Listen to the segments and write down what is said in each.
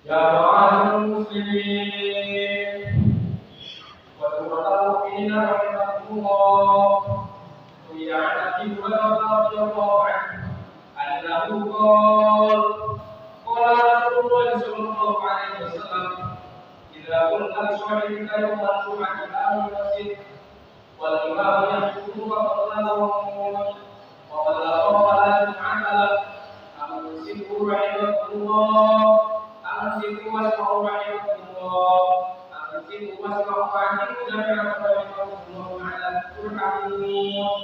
يا معاشر المسلمين والمتطوعين رحمكم الله روي عن ابي هريره رضي الله عنه انه قال رسول الله صلى الله عليه وسلم اذا كنت بصاحبك يوم الجمعه الى المسجد والامام يخطب فقد وقد أقام لا جمعة له أمسكوا رحمكم الله أمسكوا واسمعوا رحمكم الله أمسكوا واسمعوا فاعلموا جميعا رحمكم الله على ترحمون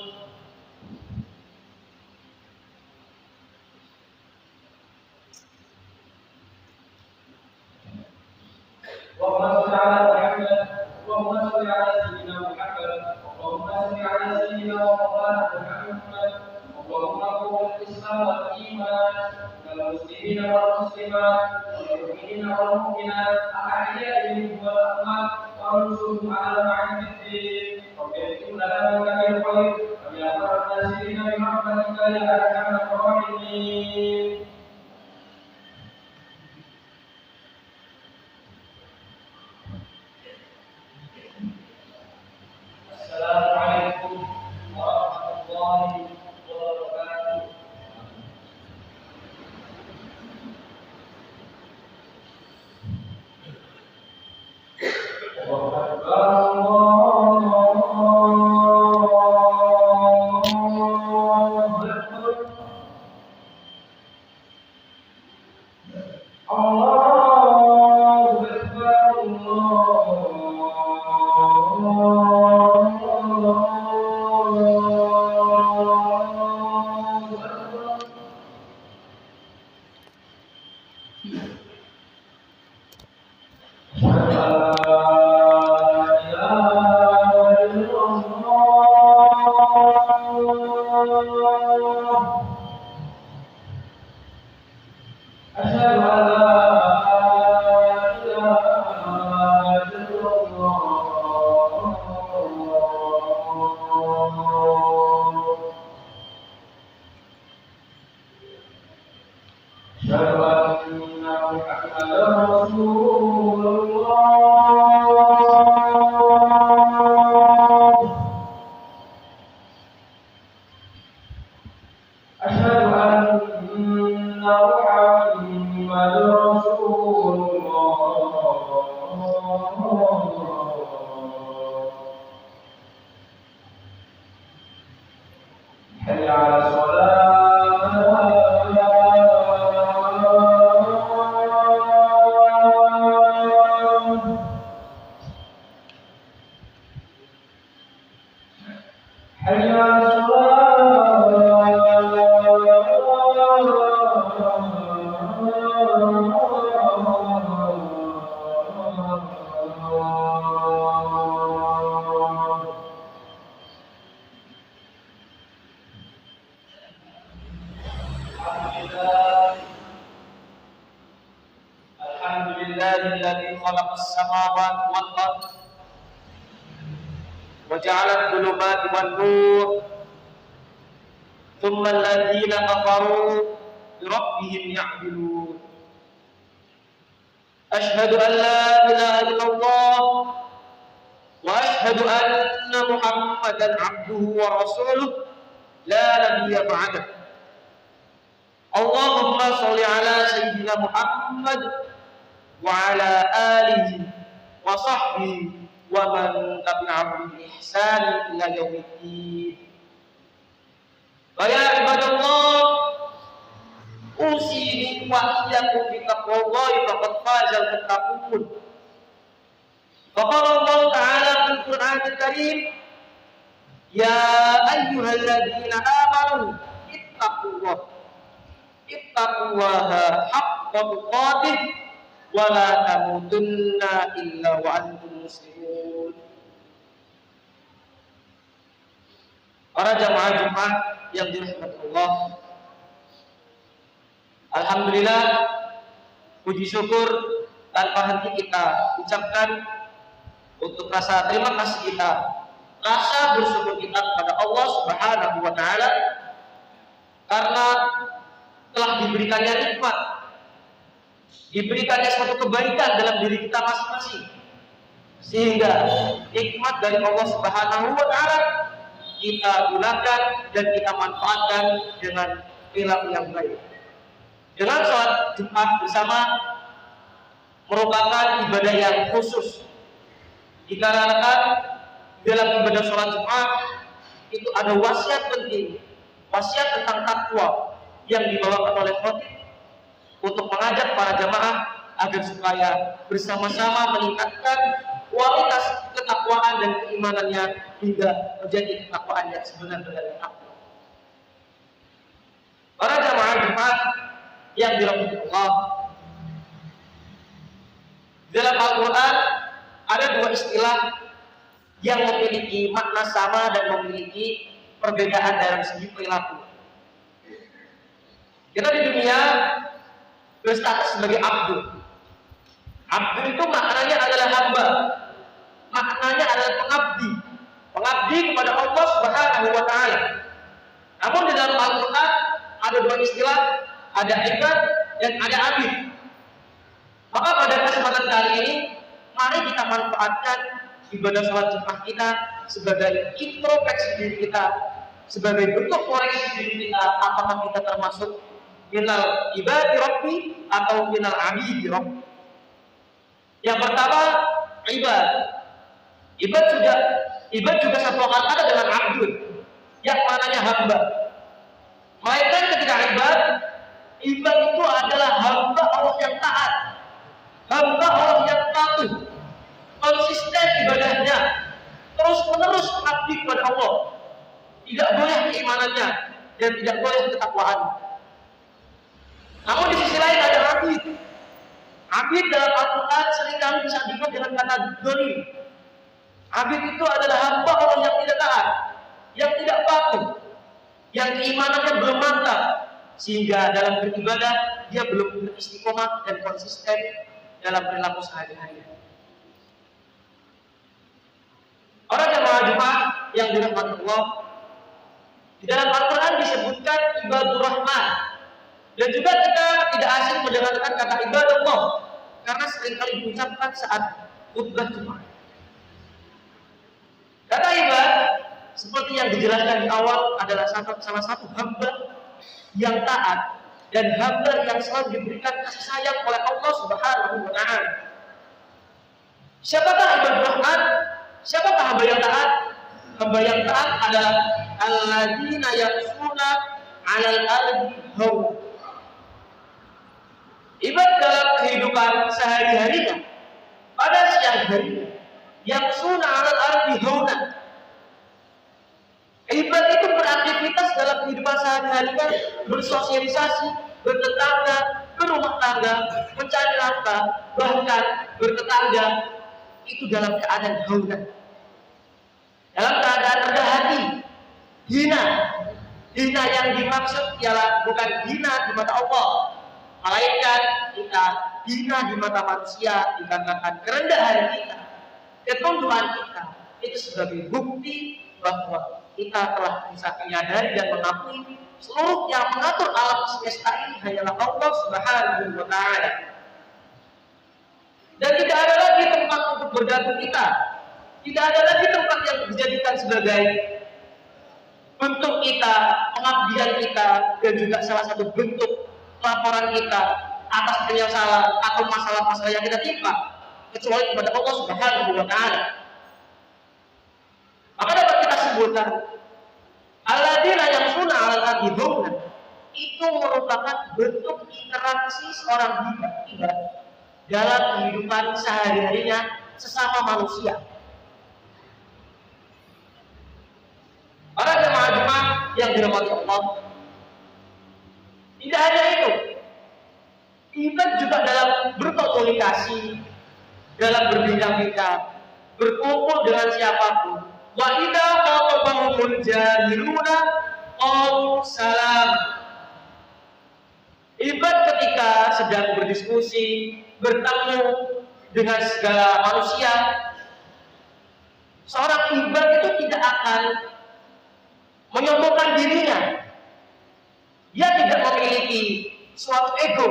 اللهم صل على محمد اللهم صل على سيدنا محمد اللهم صل على سيدنا ومولانا محمد اللهم قوم الاسلام والايمان والمسلمين والمسلمات والمؤمنين والمؤمنات الاحياء منهم والاموات وانصرهم على معين الدين رب اغفر لنا من الخير ويا خير الناصرين برحمتك يا ارحم الراحمين. Assalamualaikum warahmatullahi wabarakatuh. الذي خلق السماوات والأرض وجعل الظلمات والنور ثم الذين كفروا بربهم يعدلون أشهد أن لا إله إلا الله وأشهد أن محمدا عبده ورسوله لا نبي بعده اللهم صل على سيدنا محمد وعلى آله وصحبه ومن تبعهم بإحسان إلى يوم الدين. ويا عباد الله أوصيكم وإياكم بتقوى الله فقد فاز المتقون. فقال الله تعالى في القرآن الكريم يا أيها الذين آمنوا اتقوا الله حق تقاته ولا تموتن إلا وأنتم مسلمون. Para jamaah Jumat yang dirahmati Allah, alhamdulillah, puji syukur tanpa henti kita ucapkan untuk rasa terima kasih kita, rasa bersyukur kita kepada Allah Subhanahu wa taala karena telah diberikannya nikmat diberikannya suatu kebaikan dalam diri kita masing-masing, sehingga hikmat dari Allah Subhanahu wa taala kita gunakan dan kita manfaatkan dengan perilaku yang baik. Dengan sholat Jumat bersama merupakan ibadah yang khusus, dikarenakan dalam ibadah sholat Jumat itu ada wasiat penting, wasiat tentang takwa yang dibawakan oleh khotib untuk mengajak para jamaah agar supaya bersama-sama meningkatkan kualitas ketakwaan dan keimanannya hingga menjadi ketakwaan yang sebenar-benarnya takwa. Para jamaah Jumat yang dirahmati Allah, dalam Al-Quran ada dua istilah yang memiliki makna sama dan memiliki perbedaan dalam segi perilaku. Kita di dunia berstatus sebagai abdu. Abdu itu maknanya adalah hamba, maknanya adalah pengabdi, pengabdi kepada Allah Subhanahu wa taala. Namun di dalam Al-Quran ada dua istilah, ada ibad dan ada abid. Maka pada kesempatan kali ini, mari kita manfaatkan ibadah sholat Jumat kita sebagai introspeksi diri kita, sebagai bentuk koreksi diri kita, apakah kita termasuk minal ibadi rabbi atau minal abidi rabbi. Yang pertama, ibad. Ibad juga satu kata dengan abdul, yang maknanya hamba. Melainkan ketika ibad itu adalah hamba Allah yang taat, hamba Allah yang patuh, konsisten ibadahnya, terus menerus mengabdi kepada Allah, tidak boleh keimanannya dan tidak boleh ketakwaan. Namun di sisi lain ada abid. Abid dalam Al-Quran seringkali disandingkan dengan kata dolim. Abid itu adalah hamba Allah yang tidak taat, yang tidak patuh, yang keimanannya belum mantap, sehingga dalam beribadah dia belum beristiqomah dan konsisten dalam perilaku sehari-hari. Para jamaah Jumat yang dirahmati Allah, di dalam Al-Quran disebutkan ibadur rahman, dan juga kita tidak asing mendengarkan kata ibadallah karena seringkali diucapkan saat khutbah Jumat. Kata ibad seperti yang dijelaskan di awal adalah salah satu hamba yang taat dan hamba yang selalu diberikan kasih sayang oleh Allah Subhanahu wa taala. Siapakah ibadur rahman? Siapakah hamba yang taat? Hamba yang taat adalah alladzina yamshuna 'alal ardi hauna. Ibad dalam kehidupan sehari-harinya pada siang hari yamshuna 'alal ardi hauna. Ibad itu beraktivitas dalam kehidupan sehari-harinya, bersosialisasi, bertetangga, berumah tangga, mencari nafkah, bahkan bertetangga itu dalam keadaan hauna, dalam keadaan rendah hati, hina. Hina yang dimaksud ialah bukan hina di mata Allah, melainkan kita hina di mata manusia dikarenakan kerendahan kita, ketundukan kita. Itu sebagai bukti bahwa kita telah bisa menyadari dan mengakui seluruh yang mengatur alam semesta ini hanyalah Allah Subhanahu wa taala. Dan tidak ada lagi tempat untuk bergantung kita. Tidak ada lagi tempat yang dijadikan sebagai bentuk kita, pengabdian kita, dan juga salah satu bentuk laporan kita atas penyesalan atau masalah-masalah yang kita timpa, kecuali kepada Allah Subhanahu wa taala. Maka dapat kita sebutkan alladzina yamshuna 'alal ardi hauna itu merupakan bentuk interaksi seorang hamba dalam kehidupan sehari-harinya sesama manusia. Para jemaah Jumat yang dirahmati Allah, tidak hanya itu, kita juga dalam berkomunikasi, dalam berbincang-bincang, berkumpul dengan siapapun. Wa idza qatabahumul jahiluna qalu salam. Ibad ketika sedang berdiskusi, bertemu dengan segala manusia, seorang ibad itu tidak akan menyombongkan dirinya. Dia tidak memiliki suatu ego.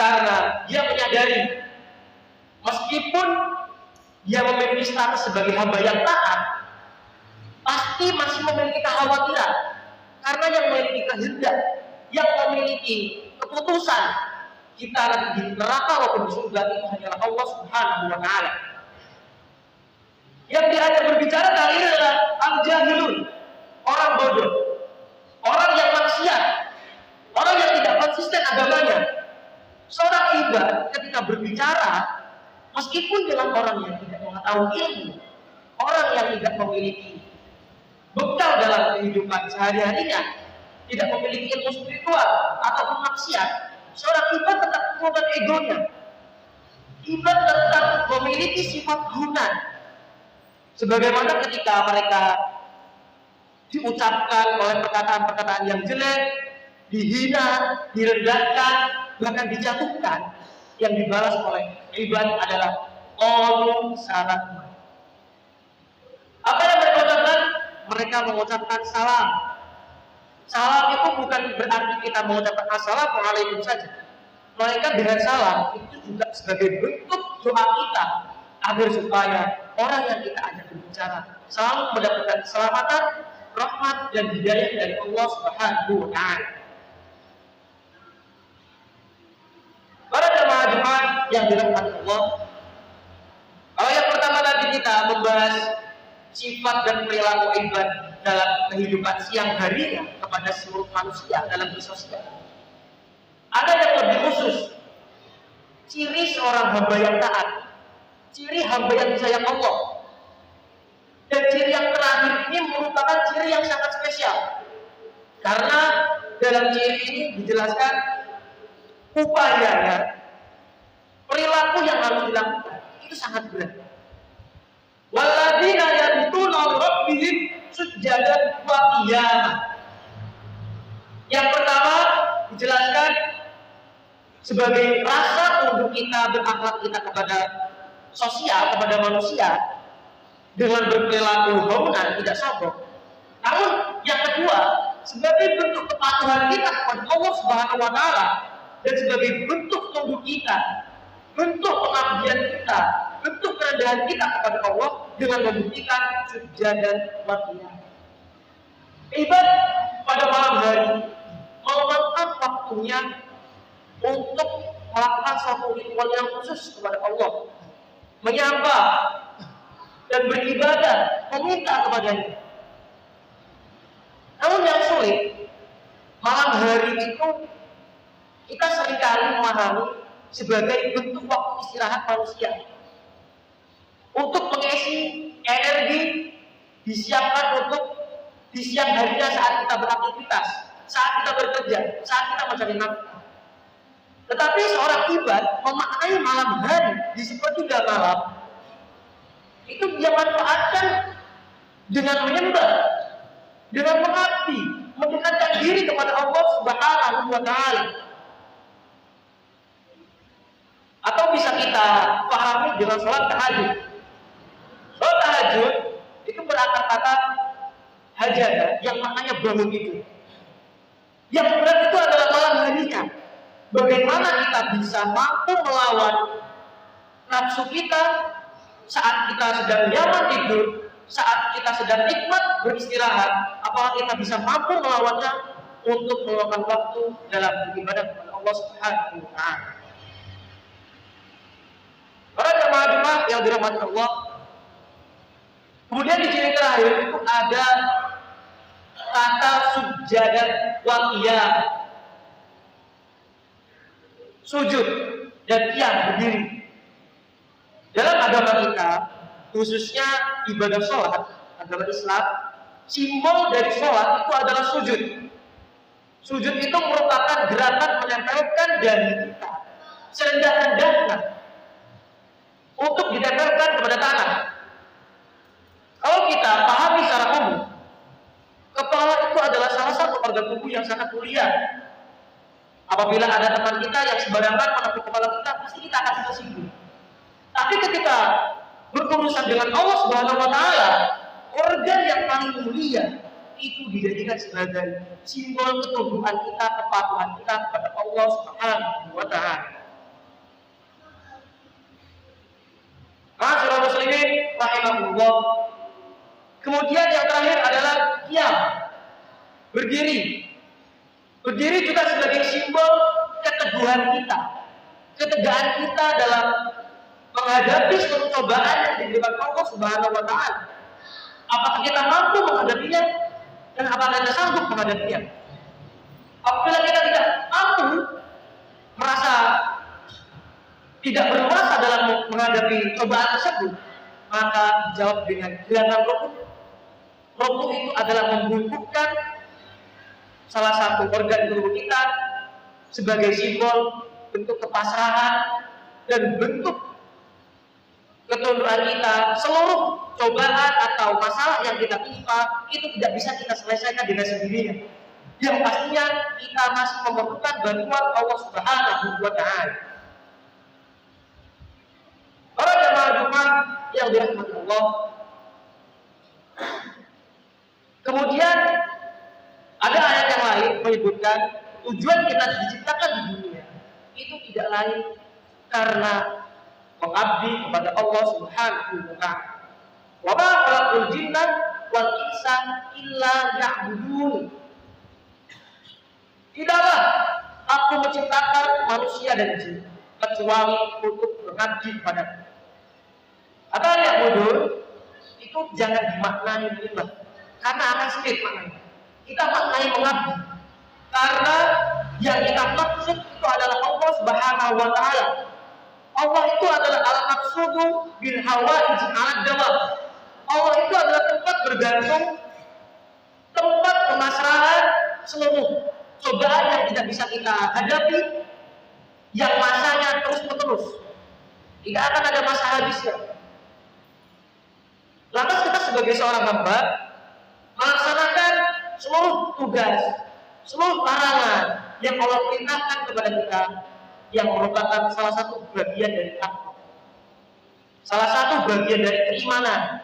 Karena dia menyadari meskipun dia memiliki status sebagai hamba yang taat, pasti masih memiliki kekhawatiran. Karena yang memiliki kehendak, yang memiliki keputusan kita di neraka maupun di surga itu hanyalah Allah Subhanahu wa Ta'ala. Yang diajak berbicara kali ini adalah al-jahilun, orang bodoh, orang yang maksiat, orang yang tidak konsisten agamanya. Seorang ibad ketika berbicara, meskipun dengan orang yang tidak mengetahui ilmu, orang yang tidak memiliki bekal dalam kehidupan sehari-harinya, tidak memiliki ilmu spiritual ataupun maksiat, seorang ibad tetap menguatkan egonya. Ibad tetap memiliki sifat guna. Sebagaimana ketika mereka diucapkan oleh perkataan-perkataan yang jelek, dihina, direndahkan, bahkan dijatuhkan, yang dibalas oleh ibad adalah qalu salam. Apa yang mereka ucapkan? Mereka mengucapkan salam. Salam itu bukan berarti kita mengucapkan assalamualaikum saja. Melainkan dengan salam itu juga sebagai bentuk doa kita agar supaya orang yang kita ajak berbicara selalu mendapatkan keselamatan, rahmat dan hidayah dari Allah Subhanahu wa Ta'ala. Para jemaah-jemaah yang dirahmati Allah, kalau yang pertama tadi kita membahas sifat dan perilaku ibad dalam kehidupan siang harinya kepada seluruh manusia dalam bersosial. Ada yang lebih khusus, ciri seorang hamba yang taat, ciri hamba yang disayang Allah. Dan ciri yang terakhir ini merupakan ciri yang sangat spesial, karena dalam ciri ini dijelaskan upayanya, perilaku yang harus dilakukan itu sangat berat. Walladzina yabituna rabbihim sujjadan wa qiyamah. Yang pertama dijelaskan sebagai rasa untuk kita berakhlak kita kepada sosial, kepada manusia dengan berperilaku haunan, tidak sombong. Namun yang kedua sebagai bentuk kepatuhan kita kepada Allah Subhanahu wa Ta'ala dan sebagai bentuk tunduk kita, bentuk pengabdian kita, bentuk kerendahan kita kepada Allah dengan membuktikan sujjadan wa qiyamah. Ibad pada malam hari meluangkan waktunya untuk melakukan suatu ritual yang khusus kepada Allah, menyembah dan beribadah, meminta kepadanya. Namun yang sulit, malam hari itu kita seringkali memahami sebagai bentuk waktu istirahat manusia untuk mengisi energi disiapkan untuk di siang harinya saat kita beraktivitas, saat kita bekerja, saat kita mencari nafkah. Tetapi seorang ibad memaknai malam hari di sepertiga malam itu dia manfaatkan dengan menyembah, dengan mengabdi, mendekatkan diri kepada Allah Subhanahu wa Ta'ala. Atau bisa kita pahami dengan sholat tahajud. Sholat tahajud itu berakar kata hajada yang maknanya bangun itu. Yang berat itu adalah malam harinya. Bagaimana kita bisa mampu melawan nafsu kita saat kita sedang nyaman tidur, saat kita sedang nikmat beristirahat, apakah kita bisa mampu melawannya untuk meluangkan waktu dalam beribadah kepada Allah Subhanahu wa Ta'ala. Para jemaah-jemaah yang dirahmati Allah, kemudian di ciri terakhir itu ada kata sujjadan wa qiyam, sujud dan qiyam, berdiri. Dalam agama kita, khususnya ibadah sholat, agama Islam, simbol dari sholat itu adalah sujud. Sujud itu merupakan gerakan menempelkan dahi kita serendah-rendahnya untuk ditempelkan kepada tanah. Kalau kita pahami secara umum, kepala itu adalah salah satu organ tubuh yang sangat mulia. Apabila ada teman kita yang sembarangan menepuk kepala kita, pasti kita akan tersinggung. Tapi ketika berurusan dengan Allah Subhanahu wa Ta'ala, organ yang paling mulia itu dijadikan sebagai simbol ketundukan kita, kepatuhan kita kepada Allah Subhanahu wa Ta'ala. berdiri. Berdiri juga sebagai simbol keteguhan kita, ketegahan kita dalam menghadapi suatu cobaan yang diberikan Allah Subhanahu wa taala. Apakah kita mampu menghadapinya dan apakah kita sanggup menghadapinya? Apabila kita tidak mampu, merasa tidak berkuasa dalam menghadapi cobaan tersebut, maka jawab dengan gerakan rukuk. Rukuk itu adalah membungkukkan salah satu organ tubuh kita sebagai simbol bentuk kepasrahan dan bentuk ketundukan kita. Seluruh cobaan atau masalah yang kita timpa itu tidak bisa kita selesaikan dengan sendirinya. Yang pastinya kita masih memerlukan bantuan Allah Subhanahu wa taala. Para jemaah Jumat yang dirahmati Allah. Kemudian ada ayat yang lain menyebutkan tujuan kita diciptakan di dunia itu tidak lain karena mengabdi kepada Allah Subhanahu wa taala. Wa ma khalaqul jinna wal insa illa liya'budun. Tidaklah aku menciptakan manusia dan jin kecuali untuk mengabdi kepadaku. Kata yang bodoh itu jangan dimaknai menyembah, karena akan sulit maknanya. Kita maknai mengabdi, karena yang kita maksud itu adalah Allah Subhanahu wa taala. Allah itu adalah al-maqsudu bil hawaij 'ala dawab. Allah itu adalah tempat bergantung, tempat pemasrahan seluruh cobaan yang tidak bisa kita hadapi, yang masanya terus-menerus, tidak akan ada masa habisnya. Lantas kita sebagai seorang hamba melaksanakan seluruh tugas, seluruh larangan yang Allah perintahkan kepada kita, yang merupakan salah satu bagian dari takwa, salah satu bagian dari keimanan.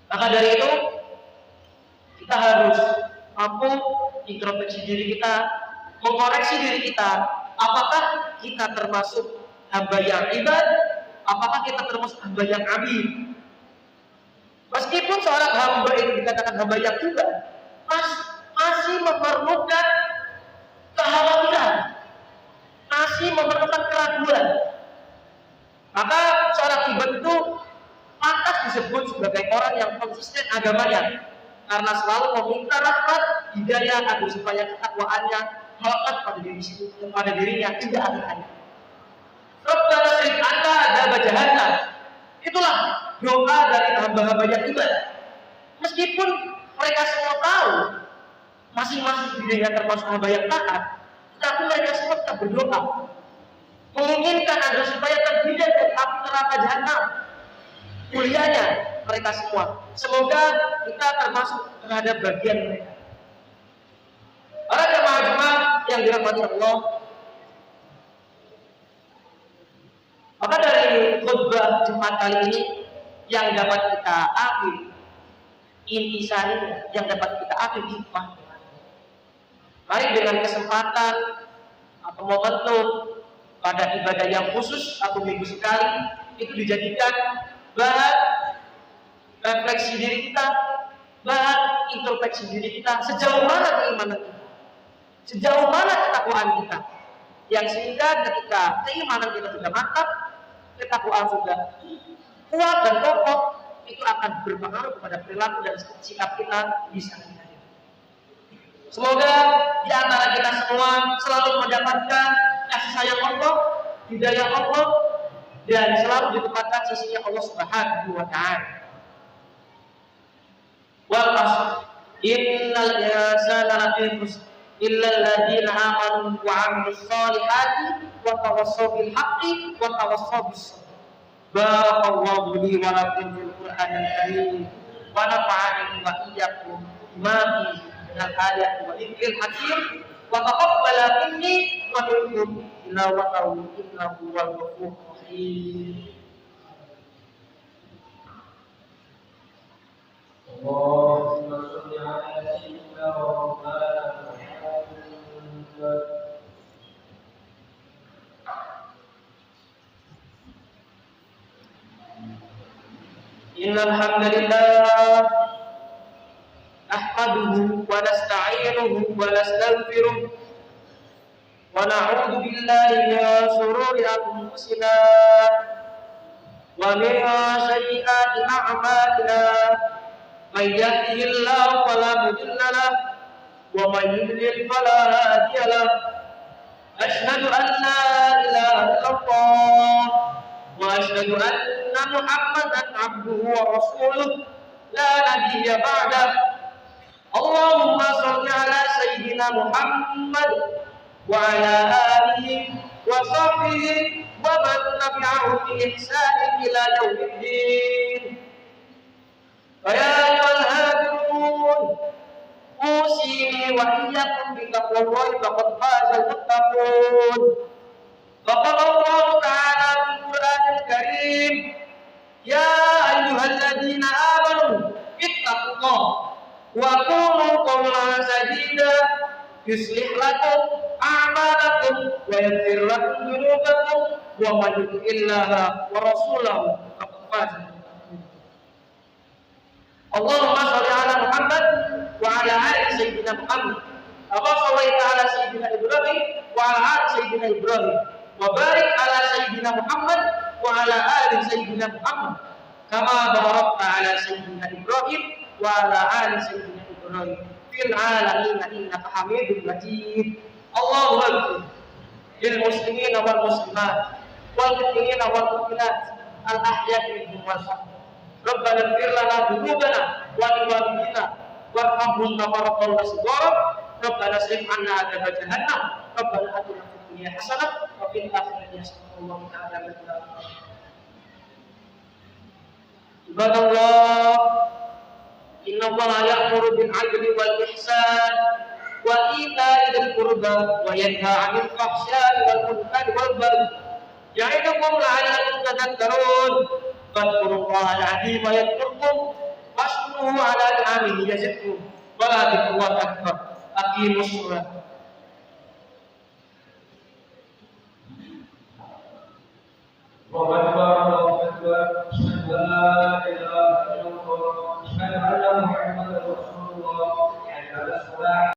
Maka dari itu kita harus mampu introspeksi diri kita, mengkoreksi diri kita, apakah kita termasuk hamba yang ibad, apakah kita termasuk hamba yang abid. Meskipun seorang hamba itu dikatakan hamba yang ibad, masih memerlukan kekhawatiran, masih memerlukan keraguan. Maka seorang ibad itu pantas disebut sebagai orang yang konsisten agamanya, karena selalu meminta rahmat, hidayah, agar supaya ketakwaannya melekat pada dirinya tidak akhir-akhir. Rabbana srif 'anna adzab jahannam. Itulah doa dari hamba-hamba yang ibadah. Meskipun mereka semua tahu masing-masing dirinya termasuk hamba yang taat, tapi mereka semua tetap berdoa, menginginkan agar supaya terhindar dari api neraka jahanam. Mulianya mereka semua. Semoga kita termasuk terhadap bagian mereka. Para jemaah yang dirahmati Allah, maka dari khutbah Jumat kali ini yang dapat kita ambil intisarinya, yang dapat kita ambil hikmah. Mari dengan kesempatan atau momentum pada ibadah yang khusus atau minggu sekali itu dijadikan bahan refleksi diri kita, bahan introspeksi diri kita, sejauh mana keimanan kita, sejauh mana ketakwaan kita, yang sehingga ketika keimanan kita sudah mantap, ketakwaan sudah kuat dan kokoh, itu akan berpengaruh kepada perilaku dan sikap kita di sana. Semoga di antara kita semua selalu mendapatkan kasih sayang Allah, hidayah Allah, dan selalu ditempatkan sisinya Allah Subhanahu wa taala. Wal 'ashr innal insana lafi khusr illa alladziina aamanu wa 'amilus shalihati wa tawassaw bil haqqi wa tawassaw bis sabr. Barakallahu li wa lakum fil Qur'anil karim wa nafa'ani wa iyyakum bima fihi minal ayati wa dzikril hakim wa taqabbala minni wa minkum tilawatahu innahu huwal ghafurur rahim. Allahumma shalli ala sayyidina wa maulana Muhammad. Innal hamdalillah nahmaduhu ونستعينه ونستغفره ونعوذ بالله من شرور أنفسنا ومن سيئات أعمالنا من يهده الله فلا مضل له ومن يضلل فلا هادي له أشهد أن لا إله إلا الله وأشهد أن محمدا عبده ورسوله لا نبي بعده اللهم صل على سيدنا محمد وعلى آله وصحبه ومن تبعهم بإحسان إلى يوم الدين فيا أيها الهادون أوصيني وإياكم بتقوى الله فقد فاز المتقون فقال الله تعالى في القرآن الكريم يا أيها الذين آمنوا اتقوا الله وقولوا قولا سديدا يصلح لكم أعمالكم ويغفر لكم ذنوبكم ومن يطع الله ورسوله فقد فاز. اللهم صل على محمد وعلى آل سيدنا محمد كما صليت على سيدنا إبراهيم وعلى آل سيدنا إبراهيم وبارك على سيدنا محمد وعلى آل سيدنا محمد كما باركت على سيدنا إبراهيم وعلى آل سيدنا إبراهيم في العالمين إنك حميد مجيد. اللهم اغفر للمسلمين والمسلمات والمؤمنين والمؤمنات الأحياء منهم والأموات. ربنا اغفر لنا ذنوبنا ولوالدينا وارحمهم كما ربونا صغارا. ربنا اصرف عنا عذاب جهنم. ربنا آتنا في الدنيا حسنة وفي الآخرة حسنة والله تعالى بالله. عباد الله إن الله يأمر بالعدل والإحسان وإيتاء ذي القربى وينهى عن الفحشاء والمنكر والبغي يعظكم لعلكم تذكرون. فاذكروا الله العظيم يذكركم واشكروه على نعمه يزدكم ولذكر الله أكبر. أقيموا الصلاة.